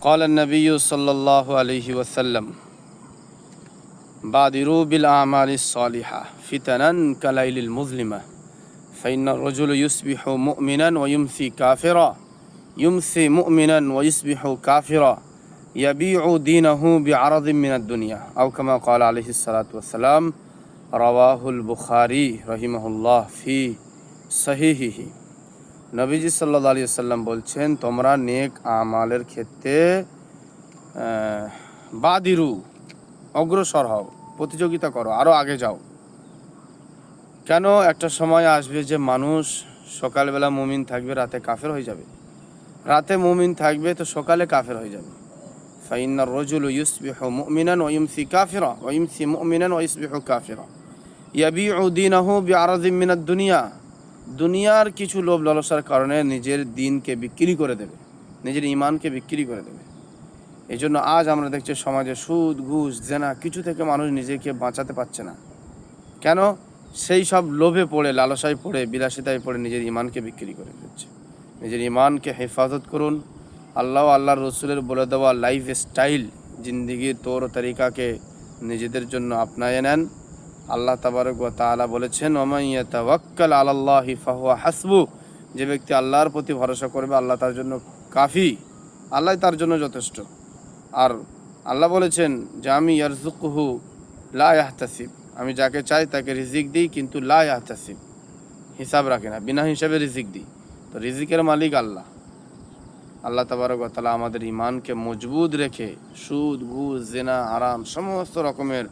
قال النبي صلى الله عليه وسلم بادروا بالأعمال الصالحة فتنا كليل المظلمة فإن الرجل يصبح مؤمنا ويمسي كافرا يمسي مؤمنا ويصبح كافرا يبيع دينه بعرض من الدنيا أو كما قال عليه الصلاة والسلام رواه البخاري رحمه الله في صحيحه। নবীজি সাল্লাল্লাহু আলাইহি ওয়াসাল্লাম বলছেন, তোমরা নেক আমালের ক্ষেত্রে বাদিরু অগ্রসর হও, প্রতিযোগিতা করো, আরও আগে যাও। কেন? একটা সময় আসবে যে মানুষ সকালবেলা মুমিন থাকবে, রাতে কাফের হয়ে যাবে, রাতে মুমিন থাকবে তো সকালে কাফের হয়ে যাবে। ফাইন্নার রাজুলু ইউসবিহু মুমিনান ওয়া ইউমসি কাফিরা ওয়া ইউমসি মুমিনান ওয়া ইউসবিহু কাফিরা ইয়াবিউ দীনাহু বিআরাযিম মিনাদ দুনিয়া। দুনিয়ার কিছু লোভ লালসার কারণে নিজের দিনকে বিক্রি করে দেবে, নিজের ঈমানকে বিক্রি করে দেবে। এই জন্য আজ আমরা দেখছি সমাজে সুদ, ঘুষ, জেনা কিছু থেকে মানুষ নিজেকে বাঁচাতে পারছে না। কেন? সেই সব লোভে পড়ে, লালসায় পড়ে, বিলাসিতায় পড়ে নিজের ঈমানকে বিক্রি করে দিচ্ছে। নিজের ঈমানকে হেফাজত করুন। আল্লাহ আল্লাহর রসুলের বলে দেওয়া লাইফ স্টাইল, জিন্দিগির তৌর তরিকাকে নিজেদের জন্য আপনায়ে নেন। আল্লাহ তাবারক ওয়া তাআলা বলেছেন, ওমান ইয়াতাওয়াক্কাল আলাল্লাহি ফাহুয়া হাসবু। যে ব্যক্তি আল্লাহর প্রতি ভরসা করবে, আল্লাহ তার জন্য কাফি, আল্লাহ তার জন্য যথেষ্ট। আর আল্লাহ বলেছেন যে আমি ইয়ারযুকুহু লা ইয়াহতাসিব, আমি যাকে চাই তাকে রিজিক দিই, কিন্তু লা ইয়াহতাসিব, হিসাব রাখে না, বিনা হিসাবে রিজিক দিই। তো রিজিকের মালিক আল্লাহ। আল্লাহ তাবারক ওয়া তাআলা আমাদের ঈমানকে মজবুত রেখে সুদ, ঘুষ, জিনা, হারাম সমস্ত রকমের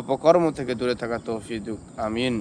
অপকর্ম থেকে দূরে থাকা তৌফিক দিক। আমিন।